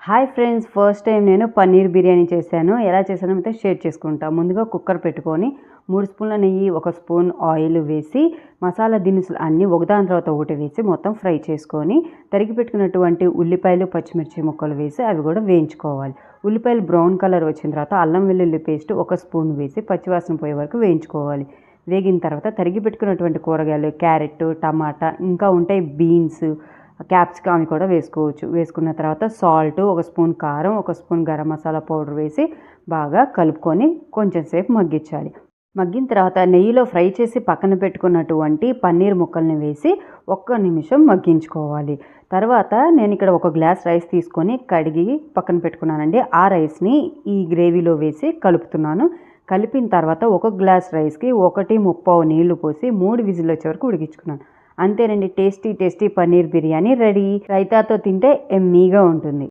Hi friends, first time నేను పన్నీర్ బిర్యానీ చేశాను. ఎలా చేశానో మీతో షేర్ చేసుకుంటా. ముందుగా కుక్కర్ పెట్టుకొని 3 స్పూన్ల నెయ్యి, 1 స్పూన్ ఆయిల్ వేసి మసాలా దినుసులు అన్నీ ఒకదాని తర్వాత ఒకటి వేసి మొత్తం ఫ్రై చేసుకొని తరిగి పెట్టుకున్నటువంటి ఉల్లిపాయలు, పచ్చిమిర్చి ముక్కలు వేసి అవి కూడా వేయించుకోవాలి. ఉల్లిపాయలు బ్రౌన్ కలర్ వచ్చిన తర్వాత అల్లం వెల్లుల్లి పేస్ట్ 1 స్పూన్ వేసి పచ్చివాసన పోయే వరకు వేయించుకోవాలి. వేగిన తర్వాత తరిగి పెట్టుకున్నటువంటి కూరగాయలు క్యారెట్, టమాటా, ఇంకా ఉంటాయి బీన్స్, క్యాప్సికమ్ అవి కూడా వేసుకోవచ్చు. వేసుకున్న తర్వాత సాల్ట్, 1 స్పూన్ కారం, 1 స్పూన్ గరం మసాలా పౌడర్ వేసి బాగా కలుపుకొని కొంచెం సేపు మగ్గించాలి. మగ్గిన తర్వాత నెయ్యిలో ఫ్రై చేసి పక్కన పెట్టుకున్నటువంటి పన్నీర్ ముక్కల్ని వేసి 1 నిమిషం మగ్గించుకోవాలి. తర్వాత నేను ఇక్కడ 1 గ్లాస్ రైస్ తీసుకొని కడిగి పక్కన పెట్టుకున్నానండి. ఆ రైస్ని ఈ గ్రేవీలో వేసి కలుపుతున్నాను. కలిపిన తర్వాత 1 గ్లాస్ రైస్కి 1:30 నీళ్లు పోసి 3 విజిల్ వచ్చే వరకు ఉడికించుకున్నాను. అంతేనండి, టేస్టీ పన్నీర్ బిర్యానీ రెడీ. రైతాతో తింటే ఎమ్మీగా ఉంటుంది.